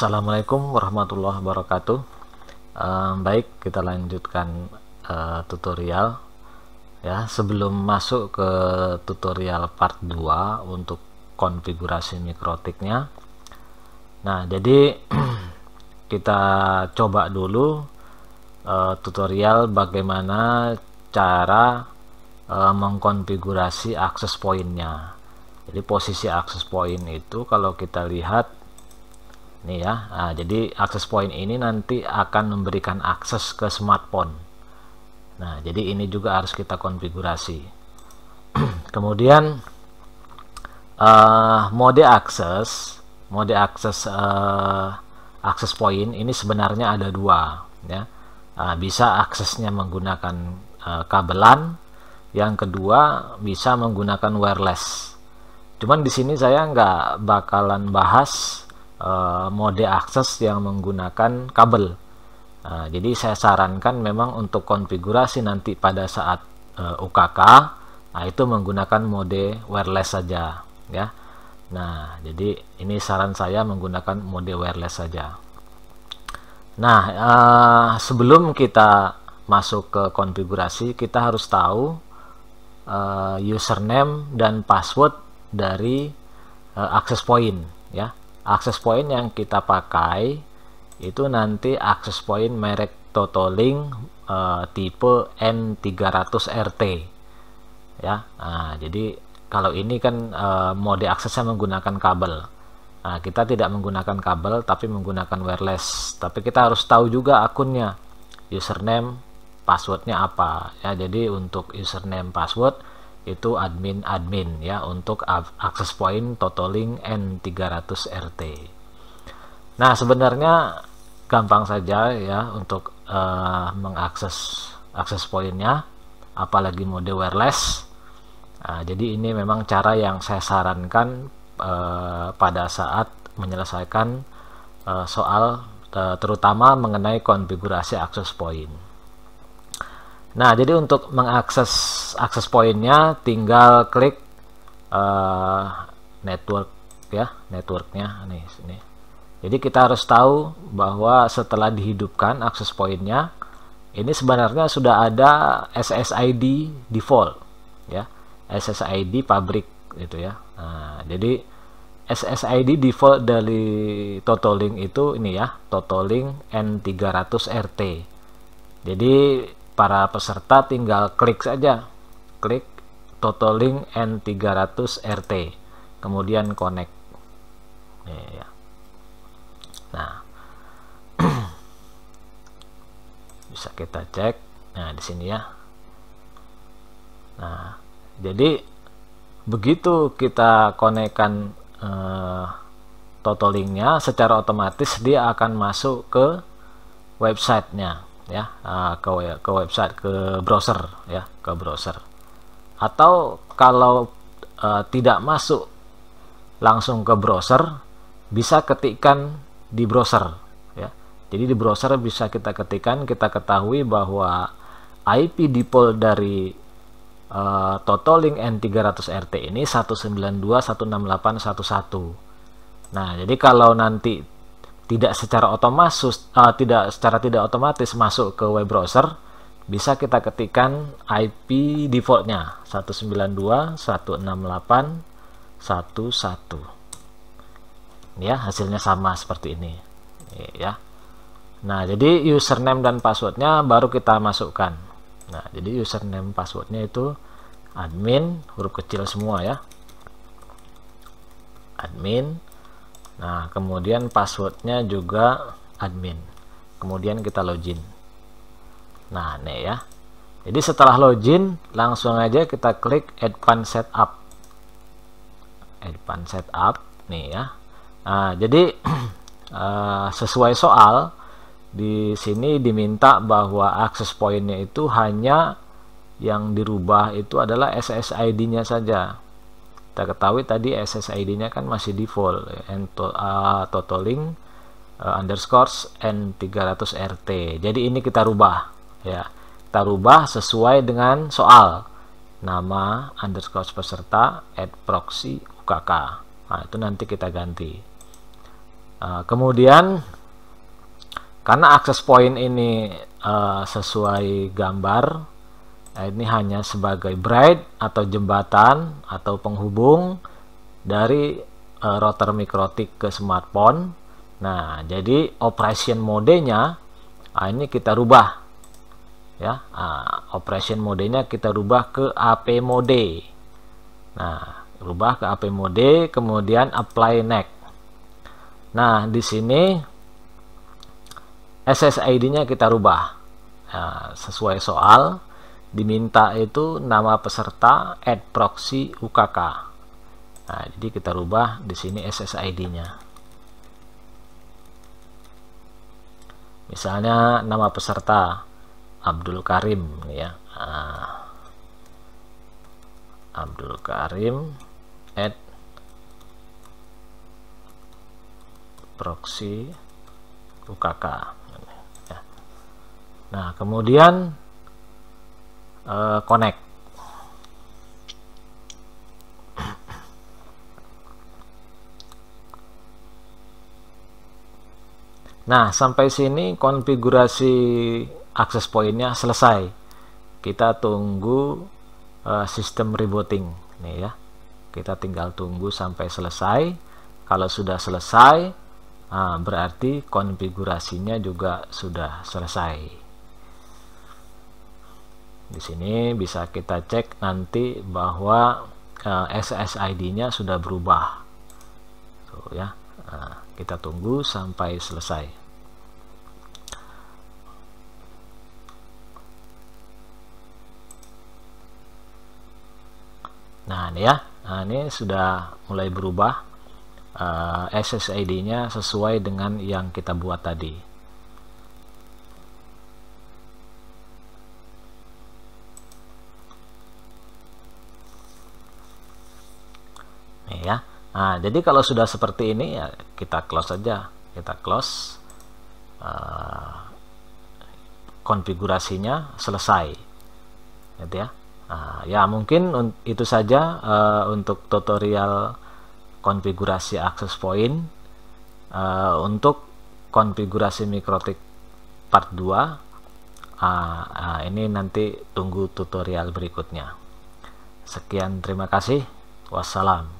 Assalamualaikum warahmatullahi wabarakatuh. Baik, kita lanjutkan tutorial ya. Sebelum masuk ke tutorial part 2 untuk konfigurasi mikrotiknya, nah jadi kita coba dulu tutorial bagaimana cara mengkonfigurasi akses pointnya. Jadi posisi akses point itu kalau kita lihat nih ya, jadi akses point ini nanti akan memberikan akses ke smartphone. Nah, jadi ini juga harus kita konfigurasi. Kemudian mode akses point ini sebenarnya ada dua ya. Bisa aksesnya menggunakan kabelan, yang kedua bisa menggunakan wireless. Cuman di sini saya nggak bakalan bahas mode akses yang menggunakan kabel. Jadi saya sarankan memang untuk konfigurasi nanti pada saat UKK, itu menggunakan mode wireless saja ya. Nah, jadi ini saran saya menggunakan mode wireless saja. Nah, sebelum kita masuk ke konfigurasi, kita harus tahu username dan password dari access point ya. Access point yang kita pakai itu nanti access point merek Totolink tipe N300RT ya. Jadi kalau ini kan mode aksesnya menggunakan kabel. Kita tidak menggunakan kabel tapi menggunakan wireless. Tapi kita harus tahu juga akunnya, username, passwordnya apa ya. Jadi untuk username password itu admin ya, untuk access point Totolink N300RT. Nah, sebenarnya gampang saja ya untuk mengakses access pointnya, apalagi mode wireless. Jadi ini memang cara yang saya sarankan pada saat menyelesaikan soal terutama mengenai konfigurasi access point. Nah, jadi untuk mengakses akses pointnya tinggal klik network ya, networknya nih sini. Jadi kita harus tahu bahwa setelah dihidupkan akses pointnya, ini sebenarnya sudah ada SSID default ya, SSID pabrik gitu ya. Jadi SSID default dari Totolink itu ini ya, Totolink N300RT. Jadi para peserta tinggal klik saja, klik Totolink N300RT, kemudian connect ya. Nah, bisa kita cek. Nah, di sini ya. Nah, jadi begitu kita konekkan Totolinknya, secara otomatis dia akan masuk ke websitenya ya, ke website, ke browser ya, ke browser. Atau kalau tidak masuk langsung ke browser, bisa ketikkan di browser ya. Jadi di browser bisa kita ketikkan, kita ketahui bahwa IP default dari Totolink N300RT ini 192.168.11. Nah, jadi kalau nanti tidak secara otomatis masuk ke web browser, bisa kita ketikkan IP defaultnya 192.168.11 ya, hasilnya sama seperti ini ya. Nah, jadi username dan passwordnya baru kita masukkan. Nah, jadi username passwordnya itu admin, huruf kecil semua ya, admin. Nah, kemudian passwordnya juga admin. Kemudian kita login. Nah, nih ya. Jadi setelah login, langsung aja kita klik Advanced Setup. Advanced Setup nih ya. Nah, jadi sesuai soal di sini diminta bahwa access pointnya itu hanya yang dirubah itu adalah SSID-nya saja. Kita ketahui tadi SSID-nya kan masih default Totolink underscore N300RT. Jadi ini kita rubah ya, kita rubah sesuai dengan soal, nama underscore peserta @proxy UKK. Nah, itu nanti kita ganti. Kemudian karena access point ini sesuai gambar, ini hanya sebagai bridge atau jembatan atau penghubung dari router mikrotik ke smartphone. Nah, jadi operation modenya ini kita rubah ya. Operation modenya kita rubah ke AP mode. Nah, rubah ke AP mode, kemudian apply next. Nah, di sini SSID-nya kita rubah. Nah, sesuai soal diminta itu nama peserta @proxy UKK. Nah, jadi kita rubah di sini SSID-nya. Misalnya nama peserta Abdul Karim ya. Abdul Karim @proxy UKK. Nah, kemudian connect. Nah, sampai sini konfigurasi access point-nya selesai. Kita tunggu sistem rebooting nih ya. Kita tinggal tunggu sampai selesai. Kalau sudah selesai, berarti konfigurasinya juga sudah selesai. Di sini bisa kita cek nanti bahwa SSID-nya sudah berubah. Tuh ya. Kita tunggu sampai selesai. Nah, ini ya. Nah, ini sudah mulai berubah. SSID-nya sesuai dengan yang kita buat tadi. Nih ya. Nah, jadi kalau sudah seperti ini ya kita close saja. Kita close. Konfigurasinya selesai. Gitu ya. Ya mungkin itu saja untuk tutorial konfigurasi access point. Untuk konfigurasi mikrotik part 2 ini nanti tunggu tutorial berikutnya. Sekian, terima kasih. Wassalam.